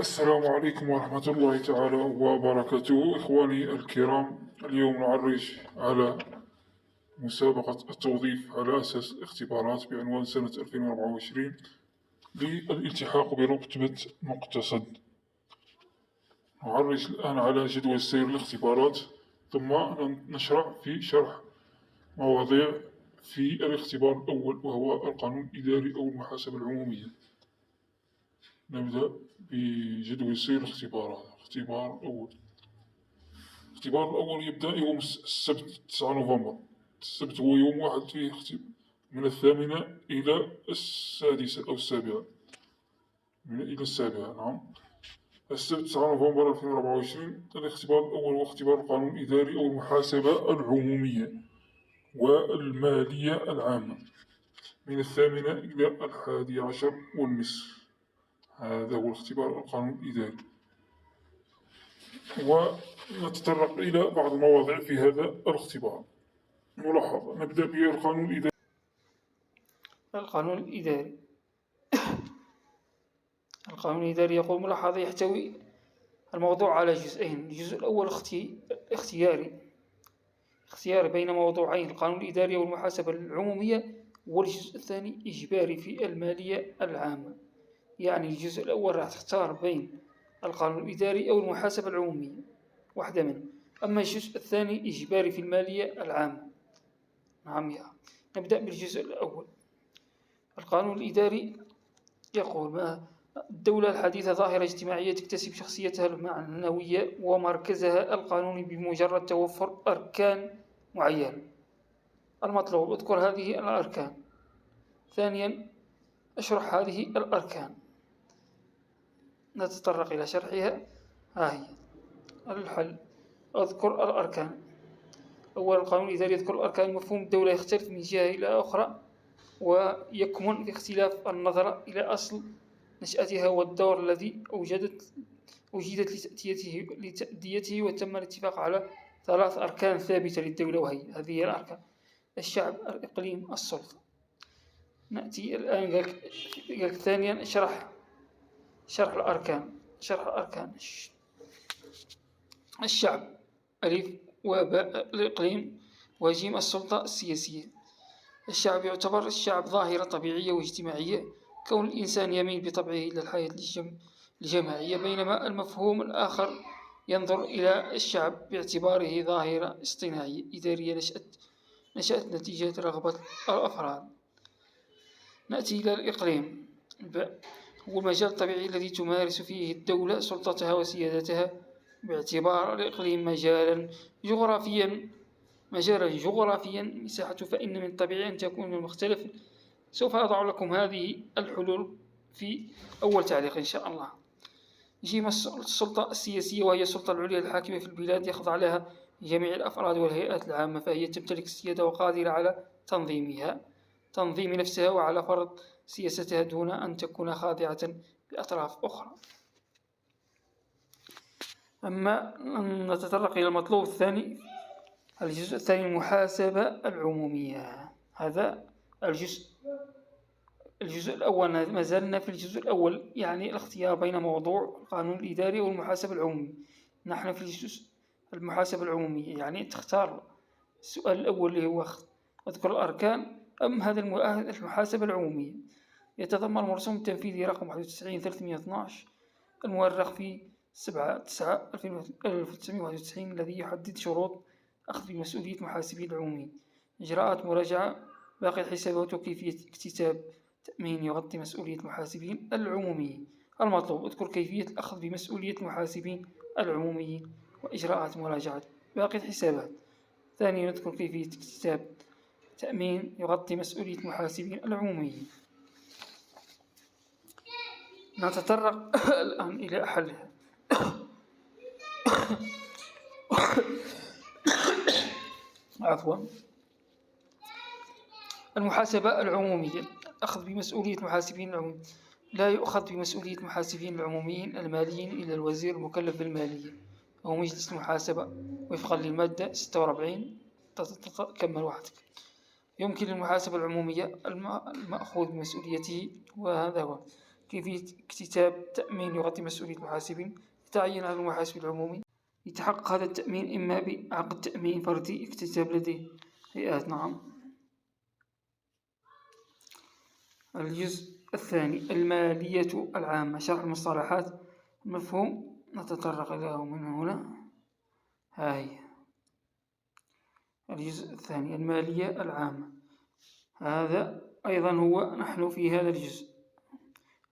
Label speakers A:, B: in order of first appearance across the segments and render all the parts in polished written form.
A: السلام عليكم ورحمة الله تعالى وبركاته. إخواني الكرام، اليوم نعرج على مسابقة التوظيف على أساس الاختبارات بعنوان سنة 2024 للالتحاق برتبة مقتصد. نعرج الآن على جدول سير الاختبارات، ثم نشرع في شرح مواضيع في الاختبار الأول، وهو القانون الإداري أو المحاسبة العمومية. نبدأ بجدول سير الاختبارات. الاختبار الأول يبدأ يوم السبت 9 نوفمبر. السبت هو يوم واحد فيه من 8 إلى 6 أو 7، إلى 7. نعم، السبت 9 نوفمبر 2024. الاختبار الأول هو اختبار القانون الإداري أو المحاسبة العمومية والمالية العامة من 8 إلى 11:30. هذا هو الاختبار القانون الإداري، ونتطرق إلى بعض المواضيع في هذا الاختبار. ملاحظة، نبدأ بالقانون الإداري.
B: القانون الإداري القانون الإداري يقول: ملاحظة، يحتوي الموضوع على جزئين. الجزء الأول اختياري بين موضوعين: القانون الإداري والمحاسبة العمومية، والجزء الثاني إجباري في المالية العامة. يعني الجزء الأول راح تختار بين القانون الإداري أو المحاسبة العمومية، واحدة منهم. أما الجزء الثاني إجباري في المالية العامة. نعم. نبدأ بالجزء الأول. القانون الإداري يقول: ما الدولة الحديثة ظاهرة اجتماعية تكتسب شخصيتها المعنوية ومركزها القانوني بمجرد توفر أركان معينة. المطلوب: اذكر هذه الأركان. ثانيا، اشرح هذه الأركان. نتطرق إلى شرحها. هي الحل: اذكر الأركان. أولا، القانون الإداري يذكر الأركان. مفهوم الدولة يختلف من جهة إلى أخرى، ويكمن في اختلاف النظر إلى أصل نشأتها والدور الذي وجدت لتأديته. وتم الاتفاق على 3 أركان ثابتة للدولة، وهي هذه الأركان: الشعب، الإقليم، السلطة. نأتي الآن. قال ثانيا: شرح الأركان. الشعب ألف، وباء الإقليم، وجيم السلطة السياسية. الشعب يعتبر الشعب ظاهرة طبيعية واجتماعية، كون الإنسان يميل بطبعه إلى الحياة الجماعية، بينما المفهوم الآخر ينظر إلى الشعب باعتباره ظاهرة اصطناعية إدارية نشأت نتيجة رغبة الأفراد. نأتي إلى الإقليم. هو المجال الطبيعي الذي تمارس فيه الدولة سلطتها وسيادتها، باعتبار الإقليم مجالا جغرافيا مساحته، فإن من الطبيعي أن تكون مختلفة. سوف أضع لكم هذه الحلول في أول تعليق إن شاء الله. جيم السلطة السياسية، وهي السلطة العليا الحاكمة في البلاد، يخضع لها جميع الأفراد والهيئات العامة، فهي تمتلك السيادة وقادرة على تنظيم نفسها وعلى فرض سياستها دون أن تكون خاضعة لأطراف أخرى. أما نتطرق إلى المطلوب الثاني، الجزء الثاني: المحاسبة العمومية. هذا الجزء الأول. ما زلنا في الجزء الأول، يعني الاختيار بين موضوع القانون الإداري والمحاسبة العمومية. نحن في الجزء المحاسبة العمومية، يعني تختار السؤال الأول اللي هو اذكر الأركان. هذا المحاسبة العمومية يتضمن مرسوم التنفيذي رقم 91/312 المؤرخ في 7/9/1991، الذي يحدد شروط أخذ بمسؤولية محاسبين العموميين، إجراءات مراجعة باقي الحسابات، وكيفية اكتساب تأمين يغطي مسؤولية المحاسبين العموميين. المطلوب: اذكر كيفية الأخذ بمسؤولية المحاسبين العموميين وإجراءات مراجعة باقي الحسابات. ثانيا، اذكر كيفية اكتساب تأمين يغطي مسؤولية المحاسبين العموميين. نتطرق الآن إلى حلها. المحاسبة العمومية. أخذ بمسؤولية المحاسبين العموميين. لا يؤخذ بمسؤولية المحاسبين العموميين الماليين إلا الوزير المكلف بالمالية أو مجلس المحاسبة، وفقا للمادة 46. كمل وحدك. يمكن للمحاسبة العمومية المأخوذ بمسؤوليته، وهذا هو: كيفية اكتتاب تأمين يغطي مسؤولية المحاسبين يتعين على المحاسب العمومي يتحقق هذا التأمين إما بعقد تأمين فردي اكتتاب لديه هيئات. نعم. الجزء الثاني المالية العامة، شرح المصطلحات المفهوم نتطرق إليه من هنا. هاي الجزء الثاني المالية العامة، هذا أيضا هو نحن في هذا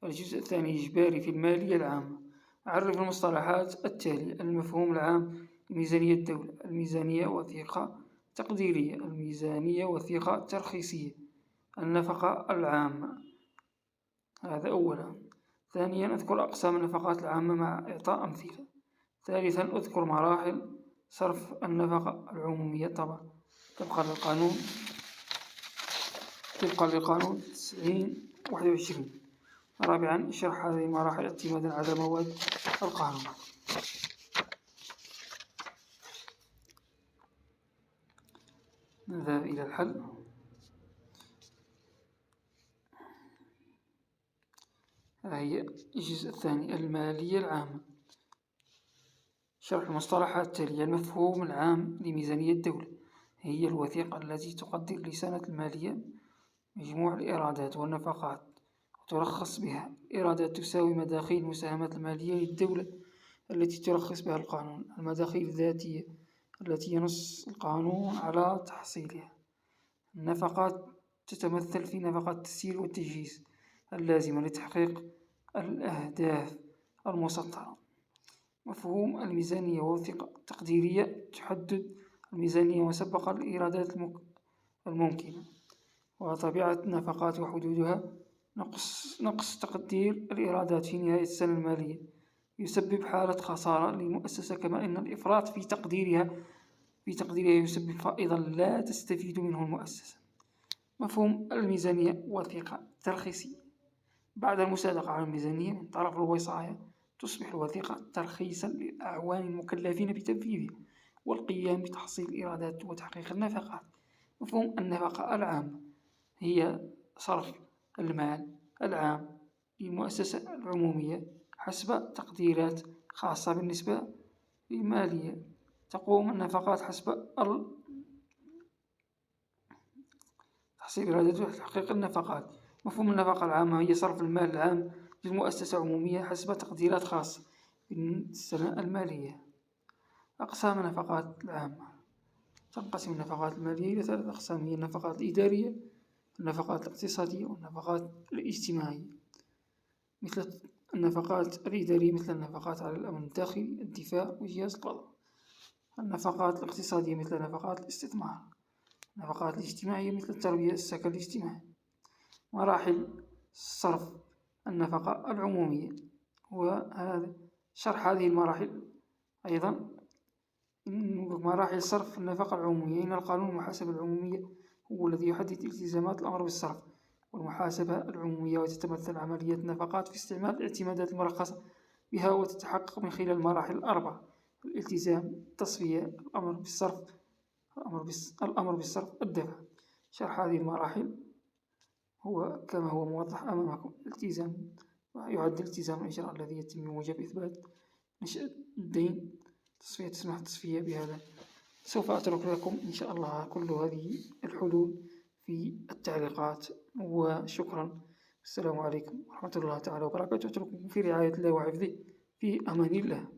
B: الجزء الثاني إجباري في المالية العامة. أعرف المصطلحات التالية: المفهوم العام لميزانية الدولة، الميزانية وثيقة تقديرية، الميزانية وثيقة ترخيصية، النفقة العامة. هذا أولا. ثانيا أذكر أقسام النفقات العامة مع إعطاء أمثلة. ثالثا أذكر مراحل صرف النفقة العمومية طبعا طبقا للقانون 90/21. رابعا شرح هذه المراحل اعتمادا على مواد القانون. نذهب إلى الحل. هي الجزء الثاني المالية العامة، شرح المصطلحات التالية: المفهوم العام لميزانية الدولة هي الوثيقة التي تقدر لسنة المالية مجموع الإيرادات والنفقات وترخص بها. الإيرادات تساوي مداخيل المساهمات المالية للدولة التي ترخص بها القانون، المداخيل الذاتية التي ينص القانون على تحصيلها. النفقات تتمثل في نفقات التسيير والتجهيز اللازمة لتحقيق الأهداف المسطرة. مفهوم الميزانية ووثيقة تقديرية تحدد الميزانية وسبق الإيرادات الممكنة وطبيعة النفقات وحدودها. نقص تقدير الإيرادات في نهاية السنة المالية يسبب حالة خسارة للمؤسسة، كما أن الإفراط في تقديرها يسبب فائضا لا تستفيد منه المؤسسة. مفهوم الميزانية وثيقة ترخيصية، بعد المصادقة على الميزانية من طرف الوصاية تصبح الوثيقة ترخيصا للأعوان المكلفين بتنفيذها والقيام بتحصيل الإيرادات وتحقيق النفقات. مفهوم النفقة العامة هي صرف المال العام للمؤسسة العمومية حسب تقديرات خاصة بالنسبة للمالية. تقوم النفقات حسب تحصيل الإيرادات وتحقيق النفقات. مفهوم النفقة العامة هي صرف المال العام للمؤسسة عمومية حسب تقديرات خاصة بالسنة المالية. أقسام النفقات العامة: تنقسم النفقات المالية إلى 3 أقسام، هي النفقات الإدارية، النفقات الاقتصادية، والنفقات الاجتماعية. مثل النفقات الإدارية مثل النفقات على الأمن الداخلي، الدفاع، وجهاز القضاء. النفقات الاقتصادية مثل نفقات الاستثمار. النفقات الاجتماعية مثل التربية، السكن الاجتماعي. مراحل صرف النفقة العمومية، وهذا شرح هذه المراحل أيضا. مراحل صرف النفقة العمومية: إن القانون المحاسبة العمومية هو الذي يحدد التزامات الأمر بالصرف والمحاسبة العمومية، وتتمثل عملية النفقات في استعمال الاعتمادات المرخصة بها، وتتحقق من خلال المراحل الأربعة: الالتزام، التصفية، الأمر بالصرف، الدفع. شرح هذه المراحل هو كما هو موضح أمامكم: الالتزام، يعد الالتزام الإجراء الذي يتم بموجب إثبات نشأة الدين. تصفية تسمح التصفية بهذا. سوف أترك لكم إن شاء الله كل هذه الحلول في التعليقات، وشكرا. السلام عليكم ورحمة الله تعالى وبركاته. أترككم في رعاية الله وحفظه، في أمان الله.